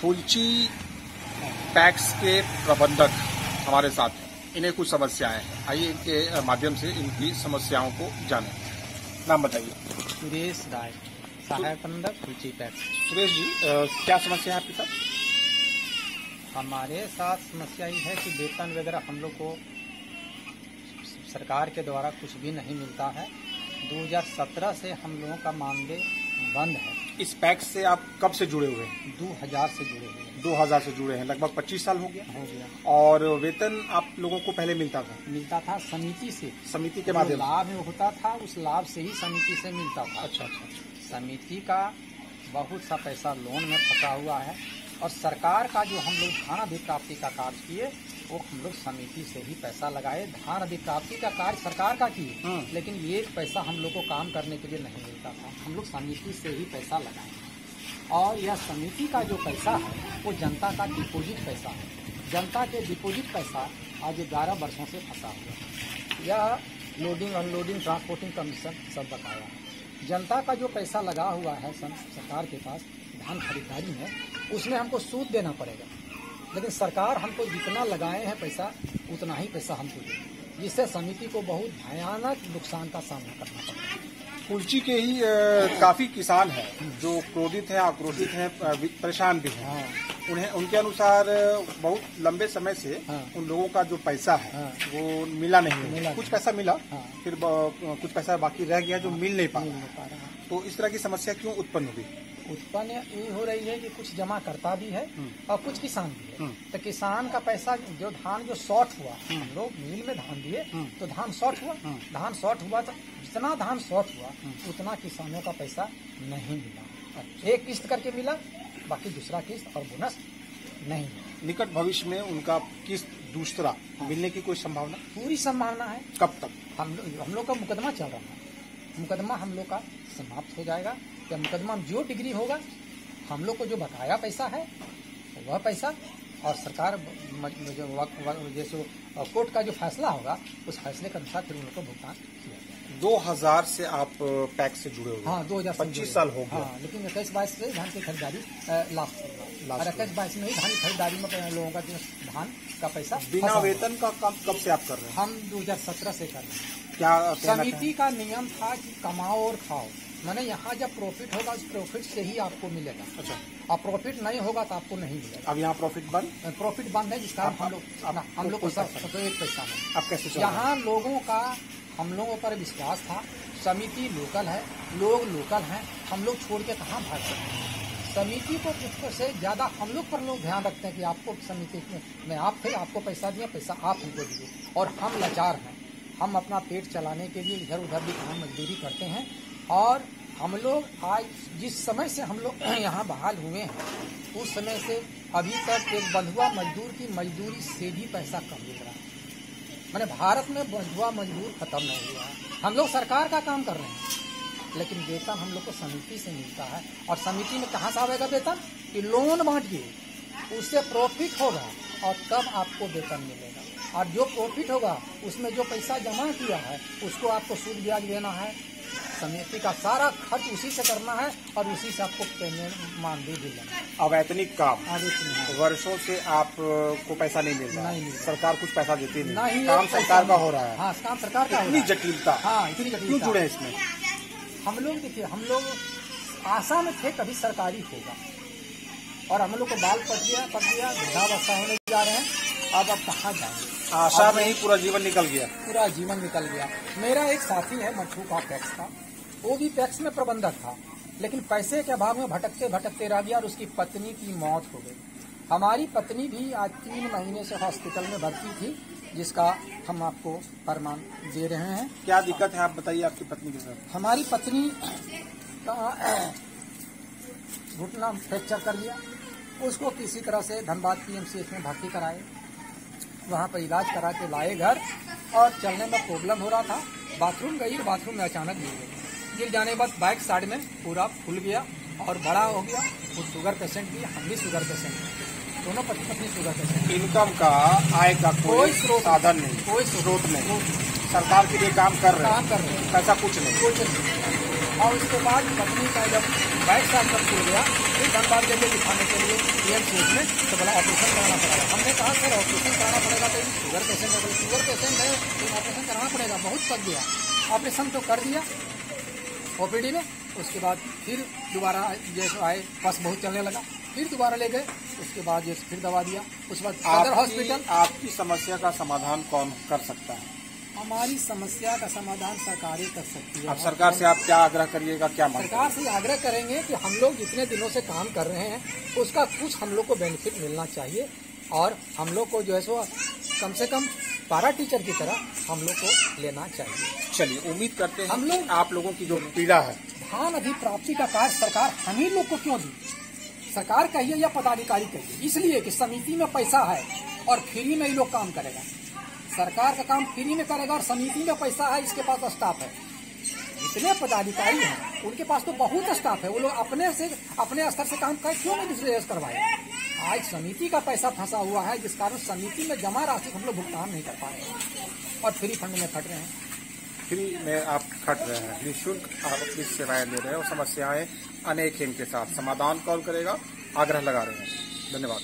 फुलची PACS के प्रबंधक हमारे साथ हैं। इन्हें कुछ समस्याएं हैं, आइए इनके माध्यम से इनकी समस्याओं को जानें। नाम बताइए। सुरेश राय, सहायक प्रबंधक फुलची पैक्स। सुरेश जी, क्या समस्या है आपके साथ? हमारे साथ समस्या ये है कि वेतन वगैरह हम लोग को सरकार के द्वारा कुछ भी नहीं मिलता है। 2017 से हम लोगों का मानदेय बंद है। इस पैक्स से आप कब से जुड़े हुए हैं? 2000 से जुड़े हुए हैं। 2000 से जुड़े हैं, लगभग 25 साल हो गया। और वेतन आप लोगों को पहले मिलता था समिति से, समिति के माध्यम से लाभ होता था, उस लाभ से ही समिति से मिलता था। अच्छा। समिति का बहुत सा पैसा लोन में फंसा हुआ है और सरकार का जो हम लोग धान अधिप्राप्ति का कार्य किए वो हम लोग समिति से ही पैसा लगाए। धान अधिप्राप्ति का कार्य सरकार का किए, लेकिन ये पैसा हम लोग को काम करने के लिए नहीं मिलता था। हम लोग समिति से ही पैसा लगाए और यह समिति का जो पैसा है वो जनता का डिपॉजिट पैसा है। जनता के डिपॉजिट पैसा आज 11 वर्षों से फंसा हुआ है। यह लोडिंग अनलोडिंग ट्रांसपोर्टिंग कमीशन सब बकाया है। जनता का जो पैसा लगा हुआ है सरकार के पास धान खरीदारी में, उसमें हमको सूद देना पड़ेगा, लेकिन सरकार हमको जितना लगाए हैं पैसा उतना ही पैसा हमको दे, जिससे समिति को बहुत भयानक नुकसान का सामना करना पड़ता है। फुलची के ही काफी किसान हैं जो क्रोधित हैं, आक्रोशित हैं, परेशान भी हैं। उन्हें उनके अनुसार बहुत लंबे समय से उन लोगों का जो पैसा है वो मिला नहीं। कुछ पैसा मिला, फिर कुछ पैसा बाकी रह गया जो मिल नहीं पा रहा। तो इस तरह की समस्या क्यों उत्पन्न हुई? उत्पन्न ये हो रही है कि कुछ जमा करता भी है और कुछ किसान भी है। तो किसान का पैसा जो धान जो शॉर्ट हुआ, हम लोग मिल में धान दिए तो धान शॉर्ट हुआ। धान शॉर्ट हुआ तो जितना धान शॉर्ट हुआ उतना किसानों का पैसा नहीं मिला। एक किस्त करके मिला, बाकी दूसरा किस्त और बोनस नहीं। निकट भविष्य में उनका किस्त दूसरा मिलने की कोई संभावना? पूरी संभावना है। कब तक? हम लोग का मुकदमा चल रहा है। मुकदमा हम लोग का समाप्त हो जाएगा। जब मुकदमा में जो डिग्री होगा, हम लोग को जो बकाया पैसा है वह पैसा और सरकार जैसे कोर्ट का जो फैसला होगा उस फैसले के अनुसार फिर उन लोग को भुगतान किया जाएगा। 2000 से आप पैक्स से जुड़े हुए? हाँ, 25 साल हो गए। हाँ, लेकिन 21-22 से धान की खरीदारी लास्ट होगा और 21-22 में ही धान की खरीदारी में लोगों का जो धान का पैसा बिना वेतन का काम कब से आप कर रहे हैं? हम 2017 से कर रहे हैं। क्या समिति का नियम था कि कमाओ और खाओ, मैंने यहाँ जब प्रॉफिट होगा उस प्रॉफिट से ही आपको मिलेगा। अच्छा। और प्रॉफिट नहीं होगा तो आपको नहीं मिलेगा। अब यहाँ प्रॉफिट बंद है, जिसका हम लोग को सब एक पैसा नहीं। अब कैसे? यहाँ लोगों का हम लोगों पर विश्वास था। समिति लोकल है, लोग लोकल हैं, हम लोग छोड़ के कहाँ भाग सकते हैं। समिति को से ज्यादा हम लोग पर लोग ध्यान रखते हैं कि आपको समिति में आप थे, आपको पैसा दिया, पैसा आप हमको दिए। और हम लाचार हैं, हम अपना पेट चलाने के लिए इधर उधर भी काम मजदूरी करते हैं। और हम लोग आज जिस समय से हम लोग यहाँ बहाल हुए हैं उस समय से अभी तक एक बंधुआ मजदूर की मजदूरी से भी पैसा कम मिल रहा है। मैंने भारत में बंधुआ मजदूर खत्म नहीं हुआ है। हम लोग सरकार का काम कर रहे हैं, लेकिन वेतन हम लोग को समिति से मिलता है। और समिति में कहाँ से आएगा वेतन? कि लोन बांटिए, उससे प्रॉफिट होगा और तब आपको वेतन मिलेगा। और जो प्रॉफिट होगा उसमें जो पैसा जमा किया है उसको आपको सूद ब्याज देना है। समिति का सारा खर्च उसी से करना है और उसी से आपको पेमेंट मानदेय भी लेना है। अवैतनिक काम वर्षों से आपको पैसा नहीं मिल रहा है। सरकार कुछ पैसा देती नहीं, काम सरकार का हो रहा है। हाँ, काम सरकार का। इतनी जटिलता। हाँ, इतनी जटिलता। क्यों जुड़े इसमें? हम लोग देखिए, हम लोग आशा में थे कभी सरकारी होगा और हम लोग को बाल पट गया, वृद्धावस्था होने जा रहे हैं। अब कहाँ जाएंगे? आशा में ही पूरा जीवन निकल गया। मेरा एक साथी है मच्छू का पैक्स का, वो भी पैक्स में प्रबंधक था, लेकिन पैसे के अभाव में भटकते रह गया और उसकी पत्नी की मौत हो गई। हमारी पत्नी भी आज 3 महीने से हॉस्पिटल में भर्ती थी, जिसका हम आपको प्रमाण दे रहे हैं। क्या दिक्कत है आप बताइए आपकी पत्नी के साथ? हमारी पत्नी का घुटना फ्रैक्चर कर लिया, उसको किसी तरह से धनबाद PMCH में भर्ती कराए, वहाँ पर इलाज करा के लाए घर और चलने में प्रॉब्लम हो रहा था। बाथरूम गई, बाथरूम में अचानक गिर जाने के बाद बैक साइड में पूरा फूल गया और बड़ा हो गया। वो शुगर पेशेंट भी, हम भी शुगर पेशेंट, दोनों पति पत्नी शुगर पेशेंट। इनकम का, आय का कोई साधन नहीं, कोई स्रोत नहीं। सरकार के लिए काम कर रहे हैं, पैसा कुछ नहीं। और उसके बाद पत्नी का जब बैक साइड पर खुल गया, फिर धनबाद जगह दिखाने के लिए PMCH में तो बोला ऑपरेशन कराना पड़ेगा। हमने कहा सर ऑपरेशन कराना पड़ेगा तो शुगर पेशेंट है, शुगर पेशेंट है तो ऑपरेशन कराना पड़ेगा, बहुत पक गया। ऑपरेशन तो कर दिया OPD में। उसके बाद फिर दोबारा जैसे आए, बस बहुत चलने लगा, फिर दोबारा ले गए, उसके बाद जैसे फिर दवा दिया। उसके बाद सदर हॉस्पिटल। आपकी समस्या का समाधान कौन कर सकता है? हमारी समस्या का समाधान सरकार ही कर सकती है। अब सरकार से आप क्या आग्रह करिएगा, क्या मांग? सरकार से आग्रह करेंगे कि हम लोग जितने दिनों से काम कर रहे हैं उसका कुछ हम लोग को बेनिफिट मिलना चाहिए, और हम लोग को जो है सो कम से कम पारा टीचर की तरह हम लोग को लेना चाहिए। चलिए, उम्मीद करते हैं हम लोग आप लोगों की जो पीड़ा है, धान अधिप्राप्ति का कार्य सरकार हम ही लोग को क्यों दी? सरकार कहिए या पदाधिकारी कहिए, इसलिए कि समिति में पैसा है और फ्री में ही लोग काम करेगा। सरकार का काम फ्री में करेगा और समिति में पैसा है, इसके पास स्टाफ है। जितने पदाधिकारी हैं उनके पास तो बहुत स्टाफ है, वो लोग अपने स्तर से काम करें, क्यों नहीं दूसरे से करवाए? आज समिति का पैसा फंसा हुआ है, जिस कारण समिति में जमा राशि हम लोग भुगतान नहीं कर पा रहे हैं और फ्री फंड में खट रहे हैं। फ्री में आप खट रहे हैं, निःशुल्क आप अपनी सेवाएं ले रहे हैं और समस्याएं अनेक हैं, इनके साथ समाधान कौन करेगा, आग्रह लगा रहे हैं। धन्यवाद।